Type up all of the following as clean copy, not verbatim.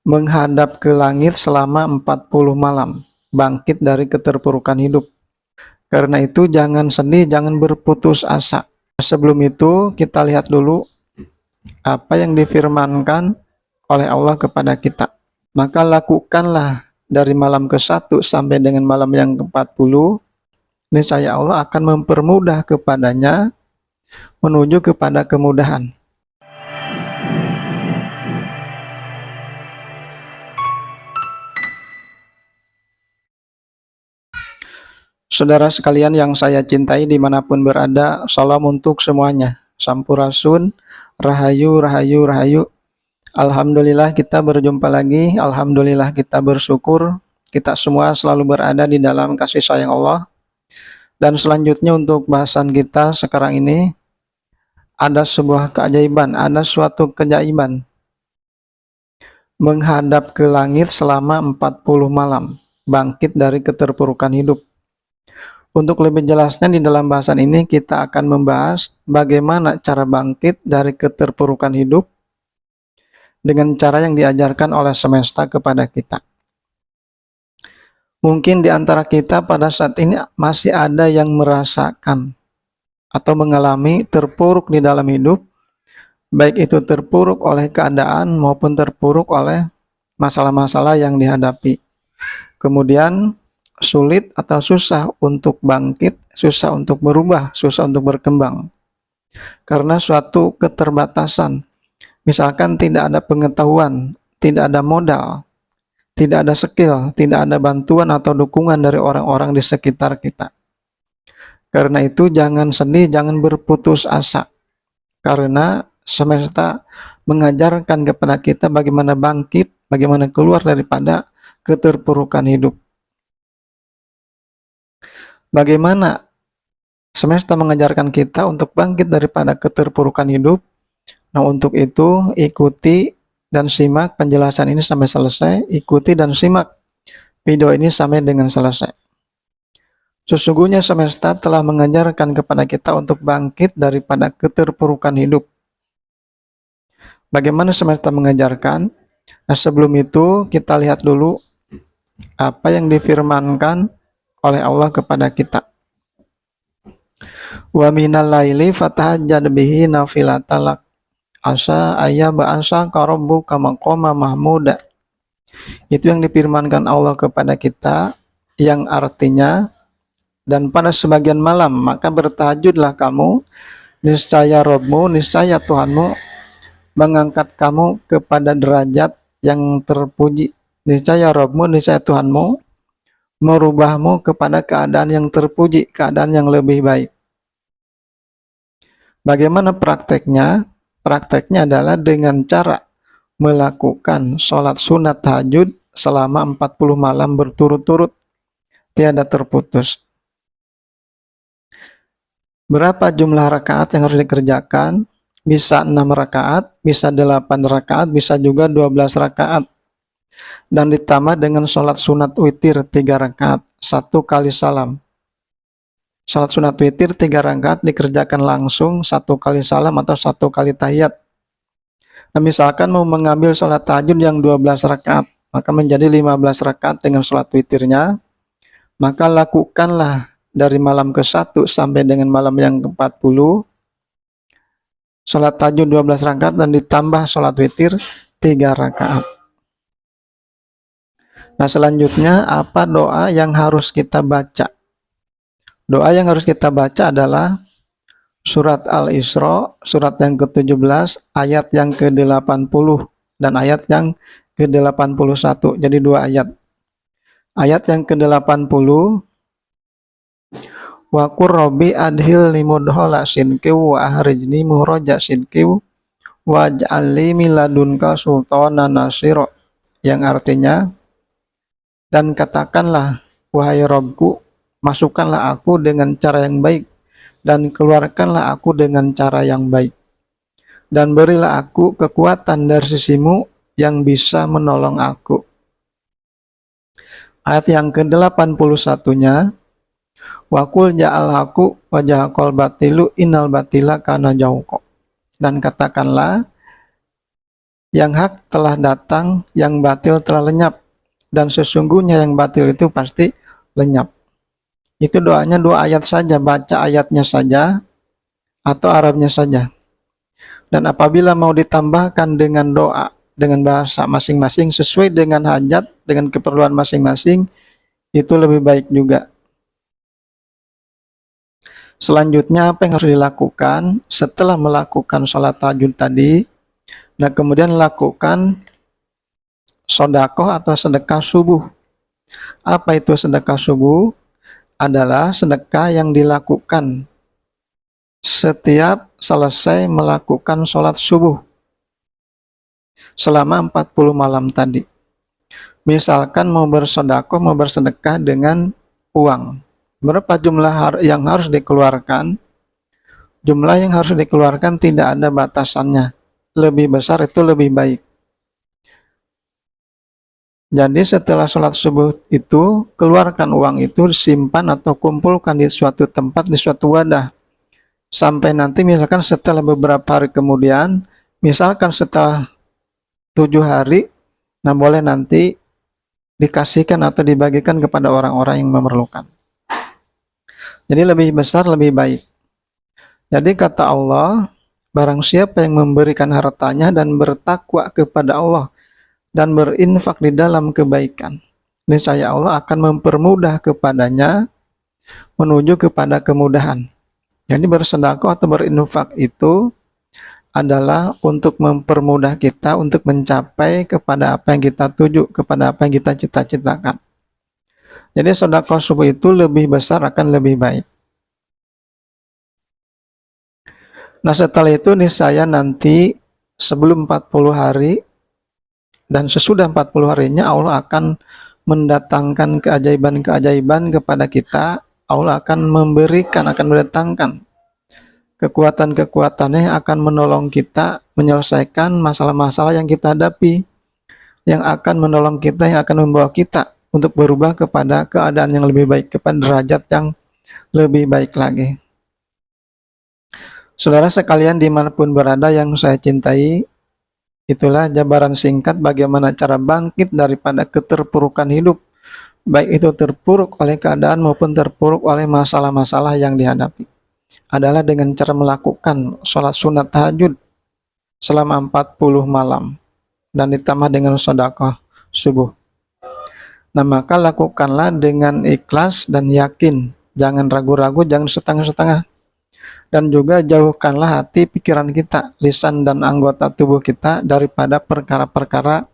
menghadap ke langit selama 40 malam, bangkit dari keterpurukan hidup. Karena itu jangan sedih, jangan berputus asa. Sebelum itu kita lihat dulu apa yang difirmankan oleh Allah kepada kita. Maka lakukanlah dari malam ke-1 sampai dengan malam yang ke-40, niscaya Allah akan mempermudah kepadanya menuju kepada kemudahan. Saudara sekalian yang saya cintai dimanapun berada, salam untuk semuanya. Sampurasun, rahayu, rahayu, rahayu. Alhamdulillah kita berjumpa lagi, alhamdulillah kita bersyukur, kita semua selalu berada di dalam kasih sayang Allah. Dan selanjutnya untuk bahasan kita sekarang ini, ada sebuah keajaiban, ada suatu keajaiban. Menghadap ke langit selama 40 malam, bangkit dari keterpurukan hidup. Untuk lebih jelasnya di dalam bahasan ini kita akan membahas bagaimana cara bangkit dari keterpurukan hidup dengan cara yang diajarkan oleh semesta kepada kita. Mungkin di antara kita pada saat ini masih ada yang merasakan atau mengalami terpuruk di dalam hidup, baik itu terpuruk oleh keadaan maupun terpuruk oleh masalah-masalah yang dihadapi. Kemudian sulit atau susah untuk bangkit, susah untuk berubah, susah untuk berkembang. Karena suatu keterbatasan, misalkan tidak ada pengetahuan, tidak ada modal, tidak ada skill, tidak ada bantuan atau dukungan dari orang-orang di sekitar kita. Karena itu jangan sedih, jangan berputus asa. Karena semesta mengajarkan kepada kita bagaimana bangkit, bagaimana keluar daripada keterpurukan hidup. Bagaimana semesta mengajarkan kita untuk bangkit daripada keterpurukan hidup? Nah, untuk itu ikuti dan simak penjelasan ini sampai selesai, ikuti dan simak video ini sampai dengan selesai. Sesungguhnya semesta telah mengajarkan kepada kita untuk bangkit daripada keterpurukan hidup. Bagaimana semesta mengajarkan? Nah, sebelum itu kita lihat dulu apa yang difirmankan oleh Allah kepada kita. Wa minal laili fatahajjad bihi nafilatalak asa ayya ba'asa karabbuka maqama mahmuda. Itu yang difirmankan Allah kepada kita, yang artinya, dan pada sebagian malam maka bertahajudlah kamu, niscaya Rabbmu, niscaya Tuhanmu mengangkat kamu kepada derajat yang terpuji. Niscaya Rabbmu, niscaya Tuhanmu merubahmu kepada keadaan yang terpuji, keadaan yang lebih baik. Bagaimana prakteknya? Prakteknya adalah dengan cara melakukan sholat sunat tahajud selama 40 malam berturut-turut, tiada terputus. Berapa jumlah rakaat yang harus dikerjakan? Bisa 6 rakaat, bisa 8 rakaat, bisa juga 12 rakaat. Dan ditambah dengan sholat sunat witir 3 rakaat, 1 kali salam. Sholat sunat witir 3 rakaat dikerjakan langsung 1 kali salam atau 1 kali tahiyat. Nah, misalkan mau mengambil sholat tahajud yang 12 rakaat, maka menjadi 15 rakaat dengan sholat witirnya, maka lakukanlah dari malam ke-1 sampai dengan malam yang ke-40, sholat tahajud 12 rakaat dan ditambah sholat witir 3 rakaat. Nah, selanjutnya apa doa yang harus kita baca? Doa yang harus kita baca adalah surat Al-Isra, surat yang ke-17, ayat yang ke-80 dan ayat yang ke-81. Jadi 2 ayat. Ayat yang ke-80, wa qur rabbi adhilni mudkhala sidqiw wa ahrijni mukhraja sidqiw waj'alni min ladunka sultanan nasira, yang artinya, dan katakanlah wahai Rabbku, masukkanlah aku dengan cara yang baik dan keluarkanlah aku dengan cara yang baik, dan berilah aku kekuatan dari sisimu yang bisa menolong aku. Ayat yang ke-81-nya, wa qul ja'alhaku wajahakal batilu innal batila kana jauqa, dan katakanlah Yang hak telah datang, yang batil telah lenyap, dan sesungguhnya yang batil itu pasti lenyap. Itu doanya 2 ayat saja, baca ayatnya saja atau Arabnya saja. Dan apabila mau ditambahkan dengan doa dengan bahasa masing-masing sesuai dengan hajat, dengan keperluan masing-masing, itu lebih baik juga. Selanjutnya apa yang harus dilakukan setelah melakukan sholat tahajud tadi? Nah, kemudian lakukan sodakoh atau sedekah subuh. Apa itu sedekah subuh? Adalah sedekah yang dilakukan setiap selesai melakukan sholat subuh selama 40 malam tadi. Misalkan mau bersedekah, mau bersedekah dengan uang. Berapa jumlah yang harus dikeluarkan? Jumlah yang harus dikeluarkan tidak ada batasannya. Lebih besar itu lebih baik. Jadi setelah sholat subuh itu, keluarkan uang itu, simpan atau kumpulkan di suatu tempat, di suatu wadah. Sampai nanti misalkan setelah beberapa hari kemudian, misalkan setelah 7 hari, nah boleh nanti dikasihkan atau dibagikan kepada orang-orang yang memerlukan. Jadi lebih besar lebih baik. Jadi kata Allah, barang siapa yang memberikan hartanya dan bertakwa kepada Allah dan berinfak di dalam kebaikan, niscaya Allah akan mempermudah kepadanya menuju kepada kemudahan. Jadi bersedekah atau berinfak itu adalah untuk mempermudah kita untuk mencapai kepada apa yang kita tuju, kepada apa yang kita cita-citakan. Jadi sedekah subuh itu lebih besar, akan lebih baik. Nah setelah itu niscaya nanti sebelum 40 hari dan sesudah 40 harinya Allah akan mendatangkan keajaiban-keajaiban kepada kita. Allah akan memberikan, akan mendatangkan kekuatan-kekuatannya yang akan menolong kita menyelesaikan masalah-masalah yang kita hadapi, yang akan menolong kita, yang akan membawa kita untuk berubah kepada keadaan yang lebih baik, kepada derajat yang lebih baik lagi. Saudara sekalian dimanapun berada yang saya cintai, itulah jabaran singkat bagaimana cara bangkit daripada keterpurukan hidup, baik itu terpuruk oleh keadaan maupun terpuruk oleh masalah-masalah yang dihadapi, adalah dengan cara melakukan sholat sunat tahajud selama 40 malam dan ditambah dengan sedekah subuh. Nah maka lakukanlah dengan ikhlas dan yakin, jangan ragu-ragu, jangan setengah-setengah. Dan juga jauhkanlah hati pikiran kita, lisan dan anggota tubuh kita daripada perkara-perkara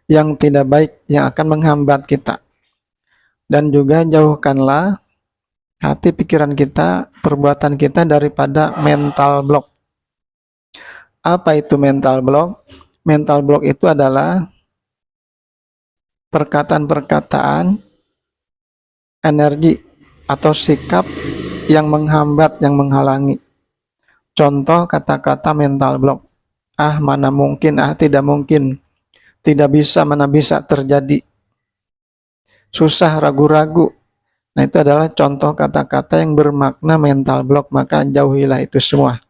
yang tidak baik yang akan menghambat kita. Dan juga jauhkanlah hati pikiran kita, perbuatan kita daripada mental block. Apa itu mental block? Mental block itu adalah perkataan-perkataan, energi atau sikap yang menghambat, yang menghalangi. Contoh kata-kata mental block. Ah, mana mungkin, ah tidak mungkin, tidak bisa, mana bisa terjadi. Susah, ragu-ragu. Nah itu adalah contoh kata-kata yang bermakna mental block, maka jauhilah itu semua.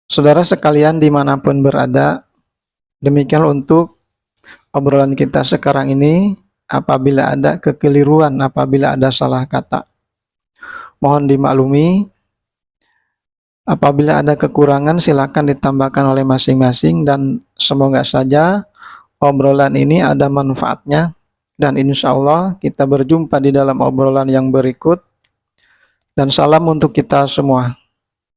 Saudara sekalian dimanapun berada, demikian untuk obrolan kita sekarang ini. Apabila ada kekeliruan, apabila ada salah kata, mohon dimaklumi. Apabila ada kekurangan silakan ditambahkan oleh masing-masing, dan semoga saja obrolan ini ada manfaatnya, dan insya Allah kita berjumpa di dalam obrolan yang berikut, dan salam untuk kita semua.